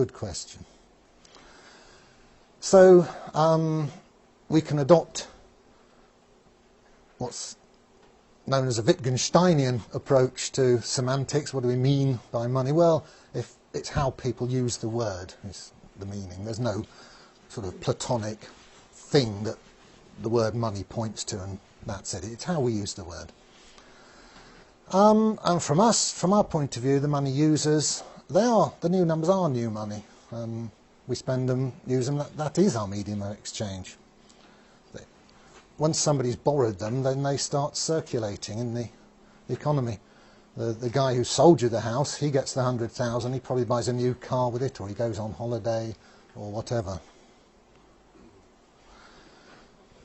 good question. So we can adopt what's known as a Wittgensteinian approach to semantics. What do we mean by money? Well, if it's how people use the word is the meaning. There's no sort of Platonic thing that the word money points to and that's it. It's how we use the word. And from our point of view, the money users, the new numbers are new money. We spend them, use them, that is our medium of exchange. Once somebody's borrowed them, then they start circulating in the economy. The guy who sold you the house, he gets the 100,000, he probably buys a new car with it, or he goes on holiday, or whatever.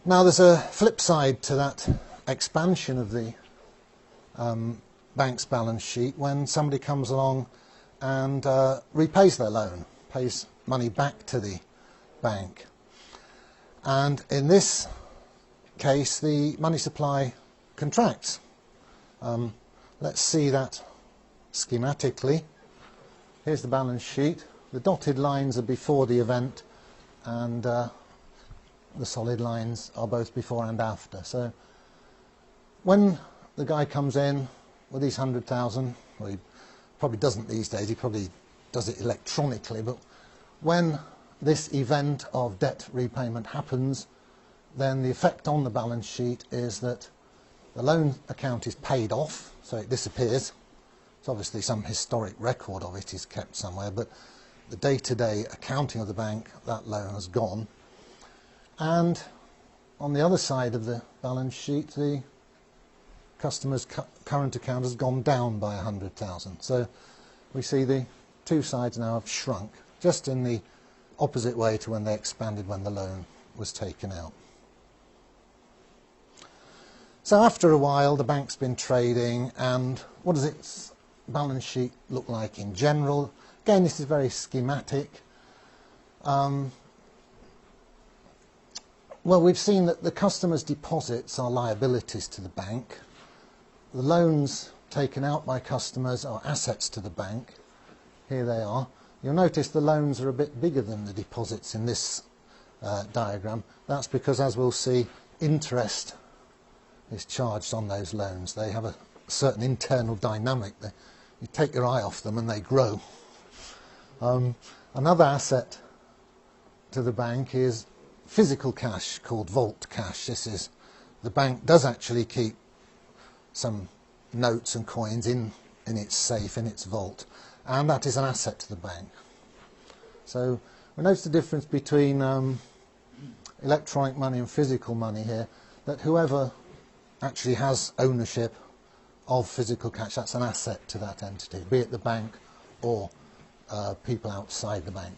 Now there's a flip side to that expansion of the bank's balance sheet when somebody comes along and repays their loan, pays money back to the bank. And in this case, the money supply contracts. Let's see that schematically. Here's the balance sheet. The dotted lines are before the event, and the solid lines are both before and after. So when the guy comes in with these 100,000, well, he probably doesn't these days, he probably does it electronically, but when this event of debt repayment happens, then the effect on the balance sheet is that the loan account is paid off, so it disappears. So obviously some historic record of it is kept somewhere, but the day-to-day accounting of the bank, that loan has gone. And on the other side of the balance sheet, the customer's current account has gone down by 100,000. So we see the two sides now have shrunk, just in the opposite way to when they expanded when the loan was taken out. So after a while, the bank's been trading, and what does its balance sheet look like in general? Again, this is very schematic. Well, we've seen that the customer's deposits are liabilities to the bank. The loans taken out by customers are assets to the bank. Here they are. You'll notice the loans are a bit bigger than the deposits in this diagram. That's because, as we'll see, interest is charged on those loans. They have a certain internal dynamic. You take your eye off them and they grow. Another asset to the bank is physical cash called vault cash. The bank does actually keep some notes and coins in its safe, in its vault, and that is an asset to the bank. So we notice the difference between electronic money and physical money here, that whoever actually has ownership of physical cash, that's an asset to that entity, be it the bank or people outside the bank.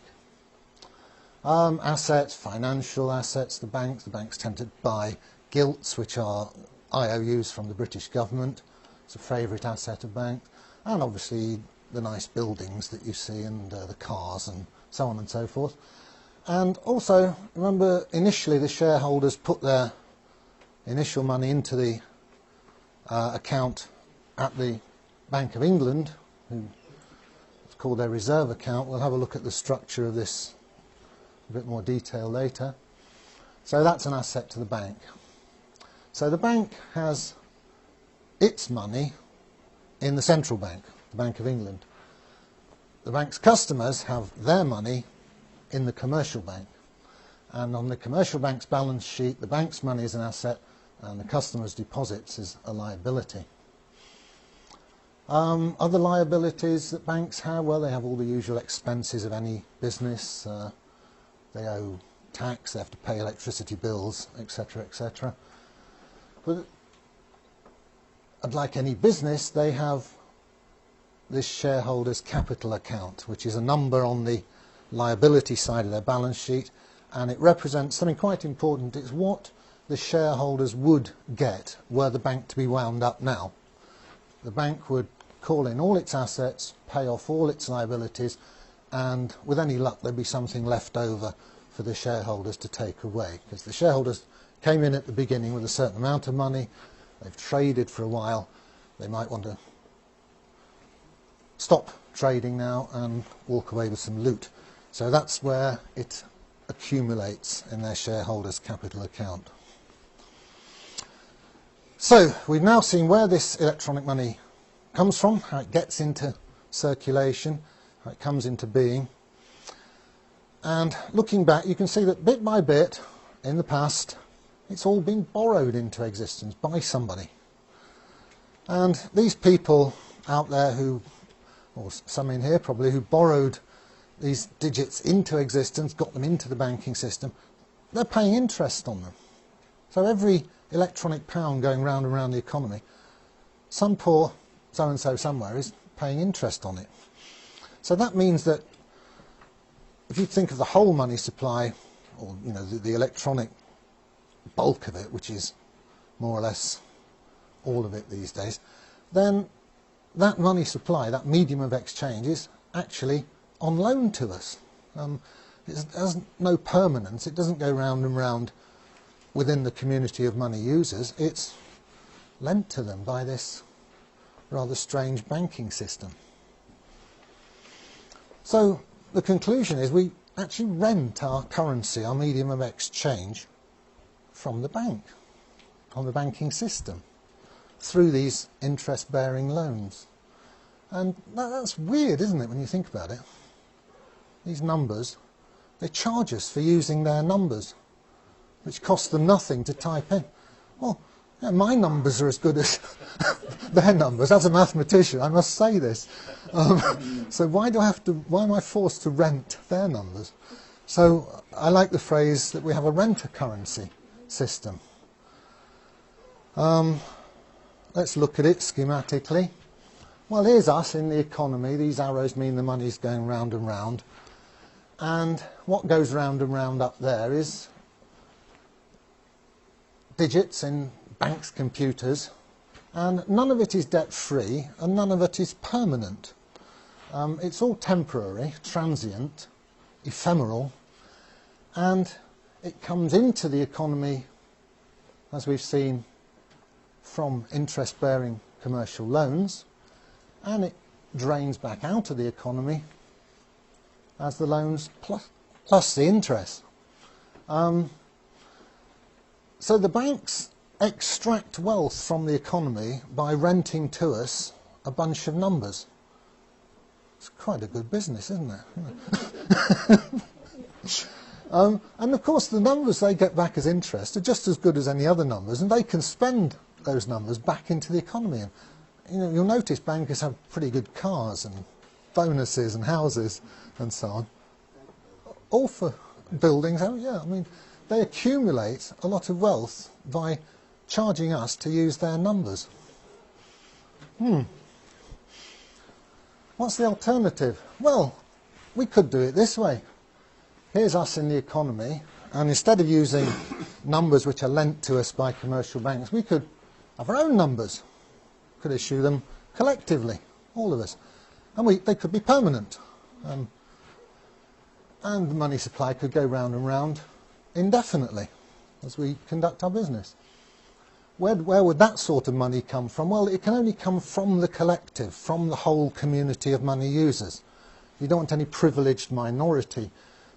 Assets, financial assets, the banks tend to buy gilts, which are IOUs from the British government. It's a favourite asset of banks, and obviously the nice buildings that you see, and the cars and so on and so forth. And also, remember, initially the shareholders put their initial money into the account at the Bank of England, it's called their reserve account. We'll have a look at the structure of this in a bit more detail later. So that's an asset to the bank. So the bank has its money in the central bank, the Bank of England. The bank's customers have their money in the commercial bank. And on the commercial bank's balance sheet, the bank's money is an asset and the customer's deposits is a liability. Other liabilities that banks have, well, they have all the usual expenses of any business. They owe tax, they have to pay electricity bills, etc., etc. But like any business, they have this shareholder's capital account, which is a number on the liability side of their balance sheet, and it represents something quite important. It's what the shareholders would get were the bank to be wound up now. The bank would call in all its assets, pay off all its liabilities, and with any luck there'd be something left over for the shareholders to take away, because the shareholders came in at the beginning with a certain amount of money, they've traded for a while, they might want to stop trading now and walk away with some loot. So that's where it accumulates in their shareholders' capital account. So we've now seen where this electronic money comes from, how it gets into circulation, how it comes into being. And looking back, you can see that bit by bit in the past, it's all been borrowed into existence by somebody. And these people out there who, or some in here probably, who borrowed these digits into existence, got them into the banking system, they're paying interest on them. So every electronic pound going round and round the economy, some poor so-and-so somewhere is paying interest on it. So that means that if you think of the whole money supply, or the electronic bulk of it, which is more or less all of it these days, then that money supply, that medium of exchange, is actually on loan to us. It has no permanence. It doesn't go round and round within the community of money users. It's lent to them by this rather strange banking system. So the conclusion is we actually rent our currency, our medium of exchange, from the bank, from the banking system, through these interest-bearing loans. And that's weird, isn't it, when you think about it? These numbers, they charge us for using their numbers, which cost them nothing to type in. Well, yeah, my numbers are as good as their numbers. As a mathematician, I must say this. So why am I forced to rent their numbers? So I like the phrase that we have a rent-a-currency system. Let's look at it schematically. Well, here's us in the economy. These arrows mean the money's going round and round. And what goes round and round up there is digits in banks' computers, and none of it is debt-free and none of it is permanent. It's all temporary, transient, ephemeral, and it comes into the economy, as we've seen, from interest-bearing commercial loans, and it drains back out of the economy as the loans plus the interest. So the banks extract wealth from the economy by renting to us a bunch of numbers. It's quite a good business, isn't it? And of course the numbers they get back as interest are just as good as any other numbers, and they can spend those numbers back into the economy. And you'll notice bankers have pretty good cars and bonuses and houses and so on. All for buildings. Oh yeah, I mean, they accumulate a lot of wealth by charging us to use their numbers. What's the alternative? Well, we could do it this way. Here's us in the economy, and instead of using numbers which are lent to us by commercial banks, we could have our own numbers. Could issue them collectively, all of us. And they could be permanent. And the money supply could go round and round indefinitely as we conduct our business. Where would that sort of money come from? Well, it can only come from the collective, from the whole community of money users. You don't want any privileged minority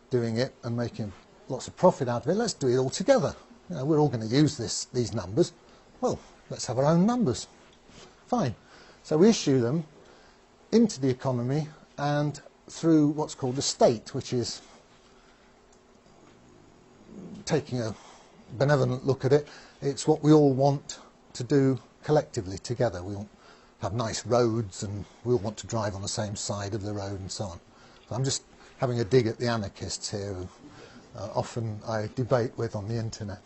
doing it and making lots of profit out of it. Let's do it all together. We're all going to use these numbers. Well, let's have our own numbers. Fine. So we issue them into the economy and through what's called the state, which is, taking a benevolent look at it, it's what we all want to do collectively together. We all have nice roads and we all want to drive on the same side of the road and so on. So I'm just having a dig at the anarchists here who often I debate with on the internet.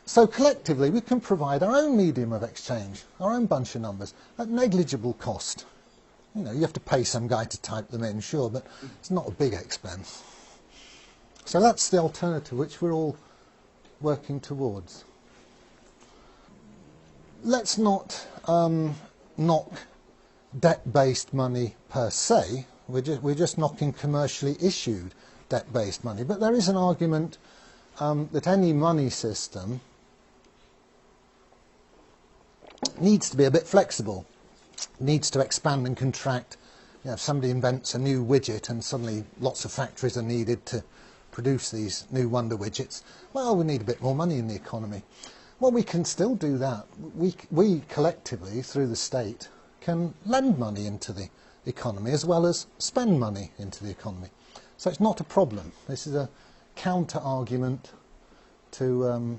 So collectively we can provide our own medium of exchange, our own bunch of numbers at negligible cost. You have to pay some guy to type them in, sure, but it's not a big expense. So that's the alternative which we're all working towards. Let's not knock debt-based money per se. We're just knocking commercially issued debt-based money. But there is an argument that any money system needs to be a bit flexible. needs to expand and contract. You know, if somebody invents a new widget and suddenly lots of factories are needed to produce these new wonder widgets, well, we need a bit more money in the economy. Well, we can still do that. We collectively, through the state, can lend money into the economy as well as spend money into the economy. So it's not a problem. This is a counter-argument to